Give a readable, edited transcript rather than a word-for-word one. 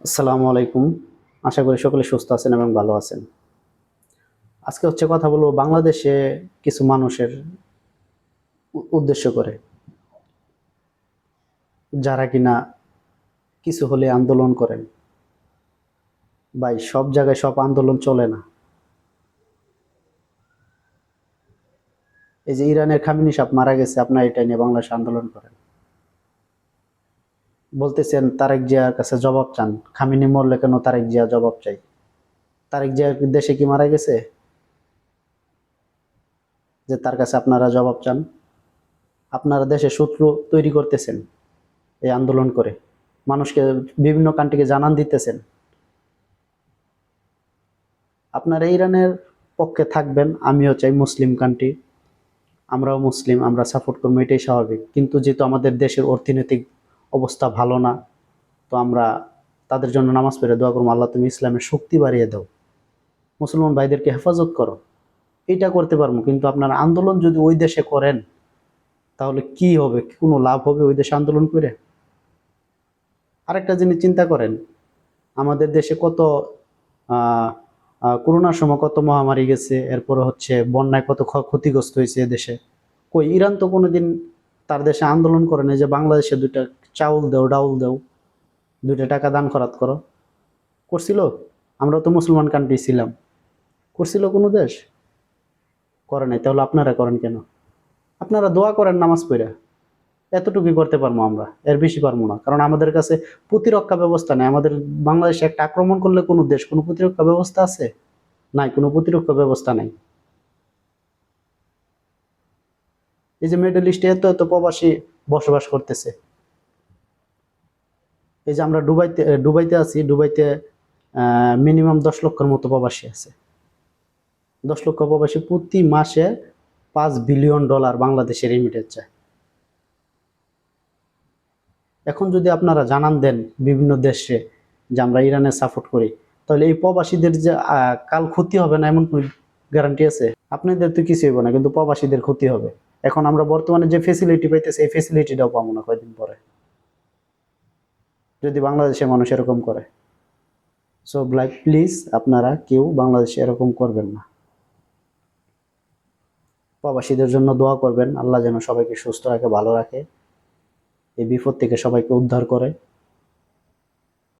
আসসালামু আলাইকুম। আশা করি সকলে সুস্থ আছেন এবং ভালো আছেন। আজকে কথা বলবো বাংলাদেশে কিছু মানুষের উদ্দেশ্য করে, যারা কিনা কিছু হলে আন্দোলন করেন। ভাই, সব জায়গায় সব আন্দোলন চলে না। এই যে ইরানের খামেনি সাহেব মারা গেছে, আপনার এটা নিয়ে বাংলাদেশে আন্দোলন করেন। বলতেছেন তারেক জিয়ার কাছে জবাব চান। খামেনি মরলে কেন তারেক জিয়া জবাব চাই? তারেক জিয়া দেশে কি মারা গেছে যে তার কাছে আপনারা জবাব চান? আপনারা দেশে শত্রু তৈরি করতেছেন এই আন্দোলন করে, মানুষকে বিভিন্ন কান্ট্রিকে জানান দিতেছেন। আপনারা ইরানের পক্ষে থাকবেন, আমিও চাই মুসলিম কান্ট্রি, আমরাও মুসলিম, আমরা সাপোর্ট করবো, এটাই স্বাভাবিক। কিন্তু যেহেতু আমাদের দেশের অর্থনৈতিক অবস্থা ভালো না, তো আমরা তাদের জন্য নামাজ পড়ে দোয়া করবো, আল্লাহ তুমি ইসলামের শক্তি বাড়িয়ে দাও, মুসলমান ভাইদেরকে হেফাজত করো। এটা করতে পারবো, কিন্তু আপনারা আন্দোলন যদি ওই দেশে করেন, তাহলে কি হবে? কোনো লাভ হবে ওই দেশে আন্দোলন করে? আরেকটা জিনিস চিন্তা করেন, আমাদের দেশে কত আহ করোনার সময় কত মহামারী গেছে, এরপরে বন্যায় কত ক্ষতিগ্রস্ত হয়েছে দেশে। কই ইরান তো কোনোদিন তার দেশে আন্দোলন করে না যে বাংলাদেশে দুইটা চাউল দাও, ডাউল দাও, দুইটা টাকা দান খরাত করো। করছিল? আমরা তো মুসলমান কান্ট্রি ছিলাম। করছিল কোনো দেশ? করে নাই। তাহলে আপনারা করেন কেন? আপনারা দোয়া করেন নামাজ পড়ে, এতটুকুই করতে পারবো আমরা, এর বেশি পারবো না। কারণ আমাদের কাছে প্রতিরক্ষা ব্যবস্থা নেই। আমাদের বাংলাদেশে একটা আক্রমণ করলে কোনো দেশ কোনো প্রতিরক্ষা ব্যবস্থা আছে? নাই, কোনো প্রতিরক্ষা ব্যবস্থা নাই। এই যে মিডল ইস্টে এত এত প্রবাসী বসবাস করতেছে। এই যে আমরা দুবাইতে আছি, দুবাইতে মিনিমাম 10 লক্ষের মতো প্রবাসী আছে। 10 লক্ষ প্রবাসী প্রতি মাসে $5 বিলিয়ন বাংলাদেশের রেমিটেন্স চায়। এখন যদি আপনারা জানান দেন বিভিন্ন দেশে যে আমরা ইরানের সাপোর্ট করি, তাহলে এই প্রবাসীদের যে কাল ক্ষতি হবে না, এমন কোন গ্যারান্টি আছে? আপনাদের তো কিছু হইব না, কিন্তু প্রবাসীদের ক্ষতি হবে। এখন আমরা বর্তমানে যে ফেসিলিটি পাইতেছি, এই ফেসিলিটিটাও পাবো না কয়দিন পরে, যদি বাংলাদেশের মানুষ এরকম করে। সো ব্লাইক, প্লিজ আপনারা কেউ বাংলাদেশে এরকম করবেন না। প্রবাসীদের জন্য দোয়া করবেন, আল্লাহ যেন সবাইকে সুস্থ রাখে, ভালো রাখে, এই বিপদ থেকে সবাইকে উদ্ধার করে।